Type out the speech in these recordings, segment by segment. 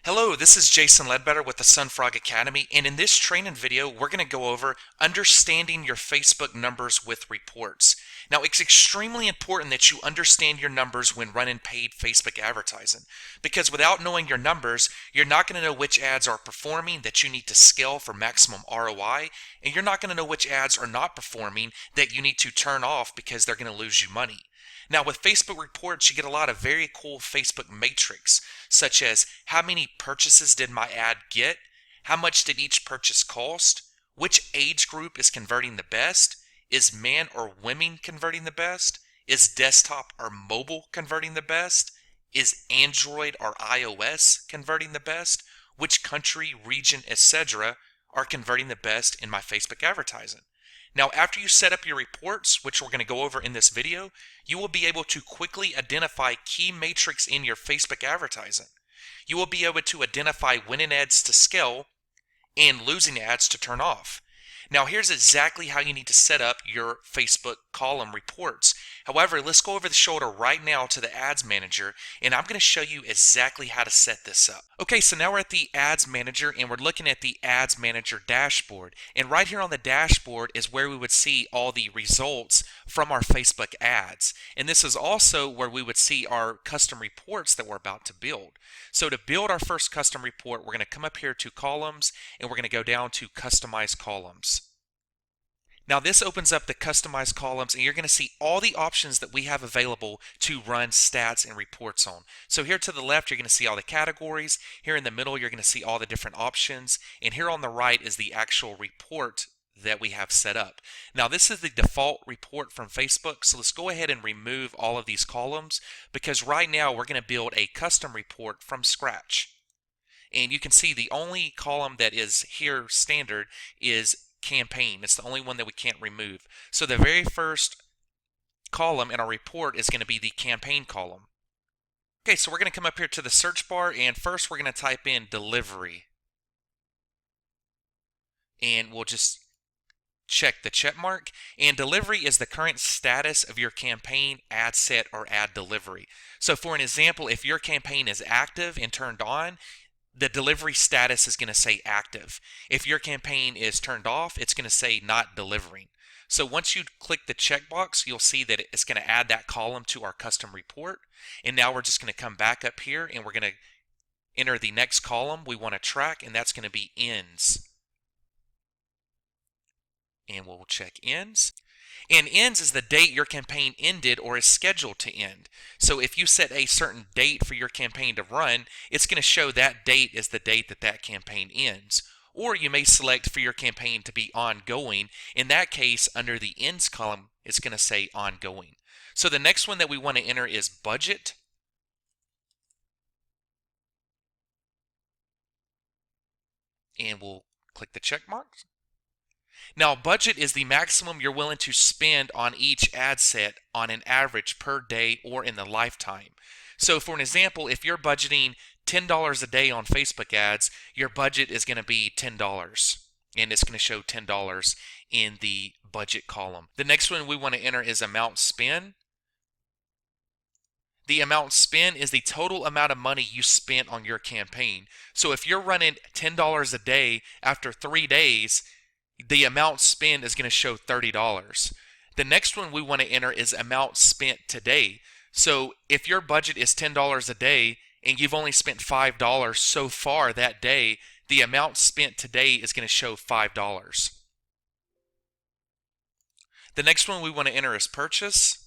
Hello, this is Jason Ledbetter with the SunFrog Academy, and in this training video, we're going to go over understanding your Facebook numbers with reports. Now, it's extremely important that you understand your numbers when running paid Facebook advertising, because without knowing your numbers, you're not going to know which ads are performing that you need to scale for maximum ROI, and you're not going to know which ads are not performing that you need to turn off because they're going to lose you money. Now, with Facebook reports, you get a lot of very cool Facebook metrics, such as how many purchases did my ad get, how much did each purchase cost, which age group is converting the best, is man or women converting the best, is desktop or mobile converting the best, is Android or iOS converting the best, which country, region, etc. are converting the best in my Facebook advertising. Now, after you set up your reports, which we're going to go over in this video, you will be able to quickly identify key metrics in your Facebook advertising. You will be able to identify winning ads to scale and losing ads to turn off. Now, here's exactly how you need to set up your Facebook column reports. However, let's go over the shoulder right now to the Ads Manager, and I'm going to show you exactly how to set this up. Okay, so now we're at the Ads Manager, and we're looking at the Ads Manager dashboard. And right here on the dashboard is where we would see all the results from our Facebook ads. And this is also where we would see our custom reports that we're about to build. So to build our first custom report, we're going to come up here to Columns, and we're going to go down to Customize Columns. Now this opens up the customized columns, and you're going to see all the options that we have available to run stats and reports on. So here to the left, you're going to see all the categories. Here in the middle, you're going to see all the different options. And here on the right is the actual report that we have set up. Now this is the default report from Facebook. So let's go ahead and remove all of these columns, because right now we're going to build a custom report from scratch. And you can see the only column that is here standard is campaign. It's the only one that we can't remove. So the very first column in our report is going to be the campaign column. Okay, so we're going to come up here to the search bar, and first we're going to type in delivery. And we'll just check the check mark. And delivery is the current status of your campaign, ad set, or ad delivery. So for an example, if your campaign is active and turned on, the delivery status is going to say active. If your campaign is turned off, it's going to say not delivering. So once you click the checkbox, you'll see that it's going to add that column to our custom report. And now we're just going to come back up here, and we're going to enter the next column we want to track, and that's going to be ends. And we'll check ends. And ends is the date your campaign ended or is scheduled to end. So if you set a certain date for your campaign to run, it's going to show that date is the date that that campaign ends. Or you may select for your campaign to be ongoing. In that case, under the ends column, it's going to say ongoing. So the next one that we want to enter is budget. And we'll click the check mark. Now, budget is the maximum you're willing to spend on each ad set on an average per day or in the lifetime. So for an example, if you're budgeting $10 a day on Facebook ads, your budget is going to be $10, and it's going to show $10 in the budget column. The next one we want to enter is amount spent. The amount spent is the total amount of money you spent on your campaign. So if you're running $10 a day, after 3 days, the amount spent is going to show $30. The next one we want to enter is amount spent today. So if your budget is $10 a day and you've only spent $5 so far that day, the amount spent today is going to show $5. The next one we want to enter is purchase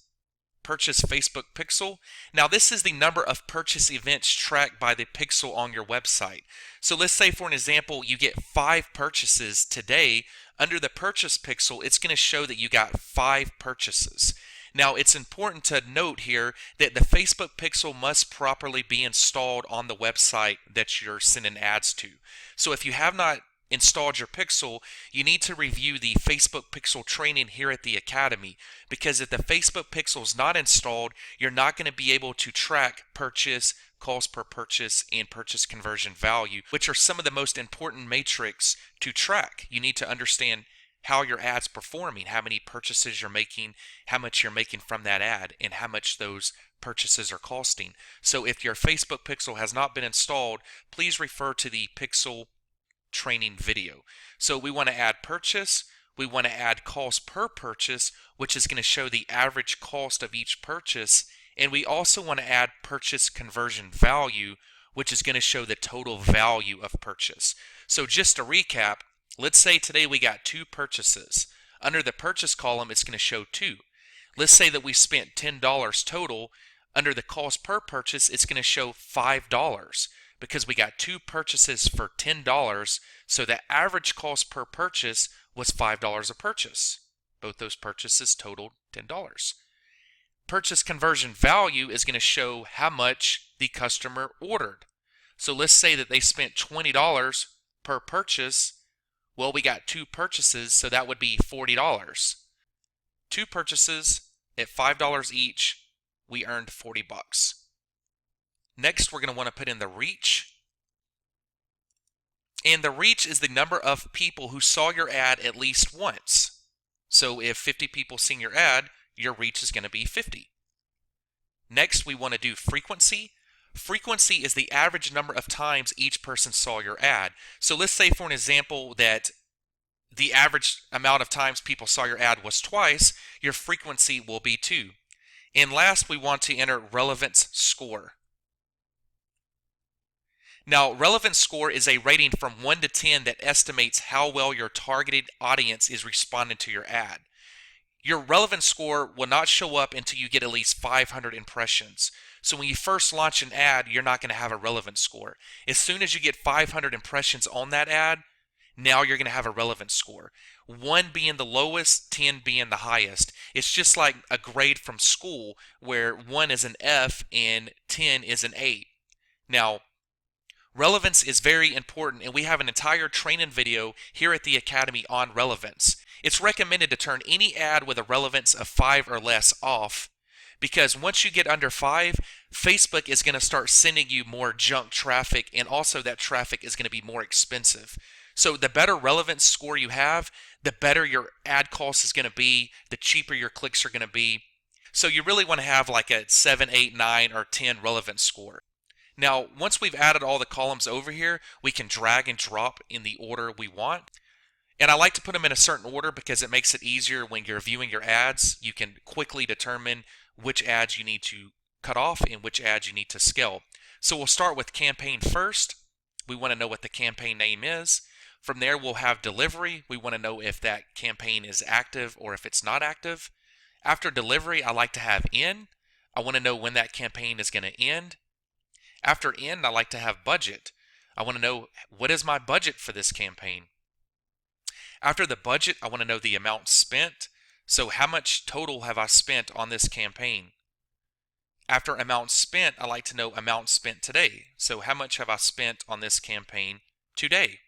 Facebook pixel. Now this is the number of purchase events tracked by the pixel on your website. So let's say for an example you get 5 purchases today. Under the purchase pixel, it's going to show that you got 5 purchases. Now it's important to note here that the Facebook pixel must properly be installed on the website that you're sending ads to. So if you have not installed your pixel, you need to review the Facebook pixel training here at the Academy, because if the Facebook pixel is not installed, you're not going to be able to track purchase, cost per purchase, and purchase conversion value, which are some of the most important metrics to track. You need to understand how your ad's performing, how many purchases you're making, how much you're making from that ad, and how much those purchases are costing. So if your Facebook pixel has not been installed, please refer to the pixel training video. So we want to add purchase, we want to add cost per purchase, which is going to show the average cost of each purchase, and we also want to add purchase conversion value, which is going to show the total value of purchase. So just to recap, let's say today we got 2 purchases. Under the purchase column, it's going to show 2. Let's say that we spent $10 total. Under the cost per purchase, it's going to show $5 because we got 2 purchases for $10, so the average cost per purchase was $5 a purchase. Both those purchases totaled $10. Purchase conversion value is going to show how much the customer ordered. So let's say that they spent $20 per purchase. Well, we got 2 purchases, so that would be $40. 2 purchases at $5 each, we earned 40 bucks. Next, we're going to want to put in the reach. And the reach is the number of people who saw your ad at least once. So if 50 people seen your ad, your reach is going to be 50. Next, we want to do frequency. Frequency is the average number of times each person saw your ad. So let's say, for an example, that the average amount of times people saw your ad was twice, your frequency will be 2. And last, we want to enter relevance score. Now, relevance score is a rating from 1 to 10 that estimates how well your targeted audience is responding to your ad. Your relevance score will not show up until you get at least 500 impressions. So when you first launch an ad, you're not going to have a relevance score. As soon as you get 500 impressions on that ad, now you're going to have a relevance score. 1 being the lowest, 10 being the highest. It's just like a grade from school where 1 is an F and 10 is an A. Now, relevance is very important, and we have an entire training video here at the Academy on relevance. It's recommended to turn any ad with a relevance of 5 or less off, because once you get under 5, Facebook is going to start sending you more junk traffic, and also that traffic is going to be more expensive. So the better relevance score you have, the better your ad cost is going to be, the cheaper your clicks are going to be. So you really want to have like a 7, 8, 9, or 10 relevance score. Now, once we've added all the columns over here, we can drag and drop in the order we want. And I like to put them in a certain order because it makes it easier when you're viewing your ads. You can quickly determine which ads you need to cut off and which ads you need to scale. So we'll start with campaign first. We want to know what the campaign name is. From there, we'll have delivery. We want to know if that campaign is active or if it's not active. After delivery, I like to have end. I want to know when that campaign is going to end. After end, I like to have budget. I want to know, what is my budget for this campaign? After the budget, I want to know the amount spent. So how much total have I spent on this campaign? After amount spent, I like to know amount spent today. So how much have I spent on this campaign today?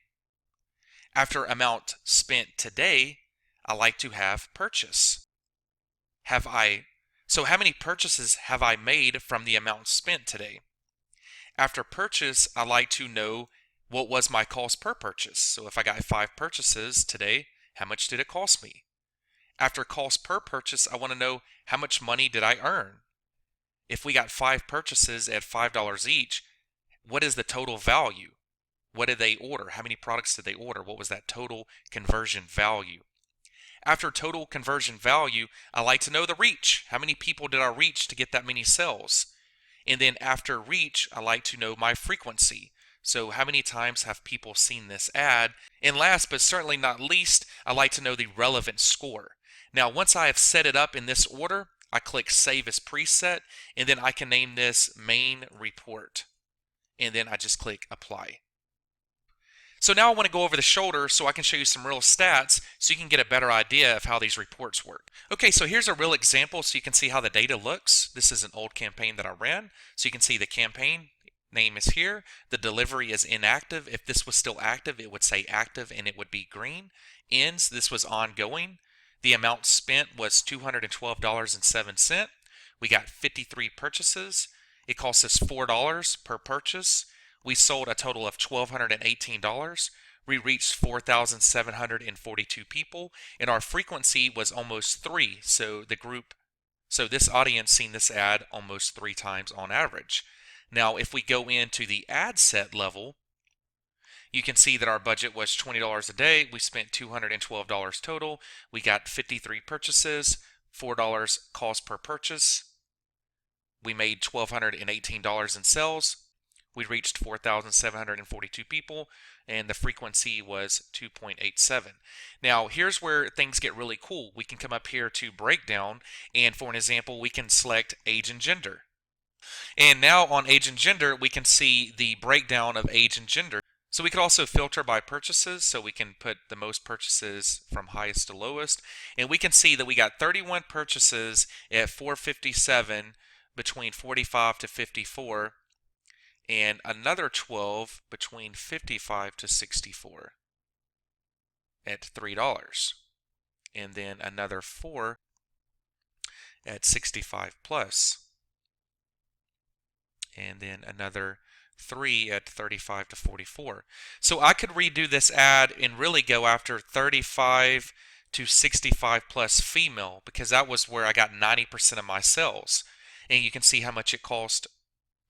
After amount spent today, I like to have purchase. So how many purchases have I made from the amount spent today? After purchase, I like to know what was my cost per purchase. So if I got 5 purchases today, how much did it cost me? After cost per purchase, I want to know how much money did I earn? If we got 5 purchases at $5 each, what is the total value? What did they order? How many products did they order? What was that total conversion value? After total conversion value, I like to know the reach. How many people did I reach to get that many sales? And then after reach, I like to know my frequency. So how many times have people seen this ad? And last but certainly not least, I like to know the relevant score. Now, once I have set it up in this order, I click Save as Preset, and then I can name this Main Report. And then I just click Apply. So now I want to go over the shoulder so I can show you some real stats so you can get a better idea of how these reports work. Okay, so here's a real example so you can see how the data looks. This is an old campaign that I ran. So you can see the campaign name is here. The delivery is inactive. If this was still active, it would say active and it would be green. Ends, this was ongoing. The amount spent was $212.07. We got 53 purchases. It cost us $4 per purchase. We sold a total of $1,218. We reached 4,742 people, and our frequency was almost 3. So the group So this audience seen this ad almost 3 times on average. Now, if we go into the ad set level, you can see that our budget was $20 a day. We spent $212 total. We got 53 purchases, $4 cost per purchase. We made $1,218 in sales. We reached 4,742 people, and the frequency was 2.87. Now, here's where things get really cool. We can come up here to breakdown, and for an example, we can select age and gender. And now on age and gender, we can see the breakdown of age and gender. So we could also filter by purchases, so we can put the most purchases from highest to lowest. And we can see that we got 31 purchases at 457 between 45 to 54, and another 12 between 55 to 64 at $3. And then another 4 at 65 plus. And then another 3 at 35 to 44. So I could redo this ad and really go after 35 to 65 plus female, because that was where I got 90% of my sales. And you can see how much it cost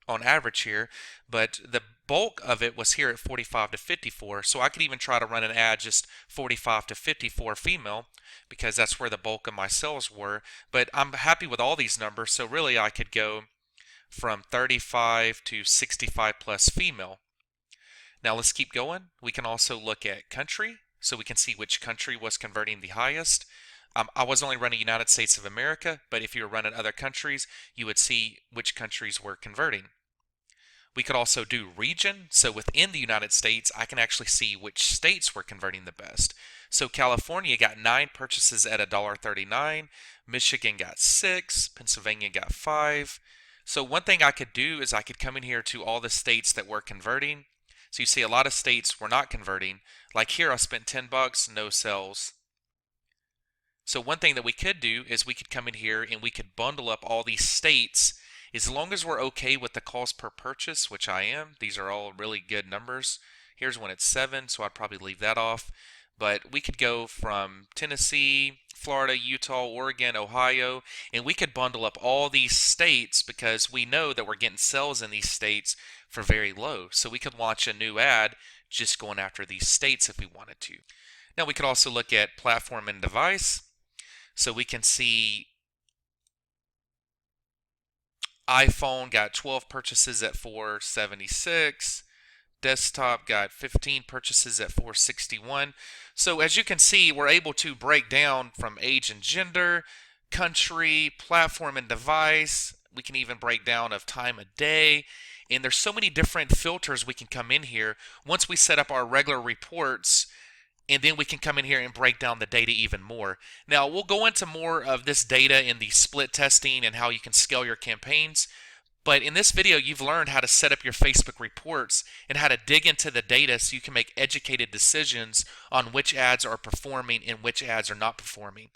on average here, but the bulk of it was here at 45 to 54. So I could even try to run an ad just 45 to 54 female, because that's where the bulk of my sales were. But I'm happy with all these numbers, so really I could go from 35 to 65 plus female. Now let's keep going. We can also look at country, so we can see which country was converting the highest. I was only running United States of America, but if you were running other countries, you would see which countries were converting. We could also do region, so within the United States, I can actually see which states were converting the best. So California got 9 purchases at $1.39, Michigan got 6, Pennsylvania got 5. So one thing I could do is I could come in here to all the states that were converting. So you see a lot of states were not converting. Like here I spent $10, no sales. So one thing that we could do is we could come in here and we could bundle up all these states, as long as we're okay with the cost per purchase, which I am. These are all really good numbers. Here's one at 7, so I'd probably leave that off. But we could go from Tennessee, Florida, Utah, Oregon, Ohio, and we could bundle up all these states because we know that we're getting sales in these states for very low. So we could launch a new ad just going after these states if we wanted to. Now we could also look at platform and device. So we can see iPhone got 12 purchases at 476. Desktop got 15 purchases at 461. So as you can see, we're able to break down from age and gender, country, platform and device. We can even break down of time of day. And there's so many different filters we can come in here once we set up our regular reports. And then we can come in here and break down the data even more. Now, we'll go into more of this data in the split testing and how you can scale your campaigns. But in this video, you've learned how to set up your Facebook reports and how to dig into the data so you can make educated decisions on which ads are performing and which ads are not performing.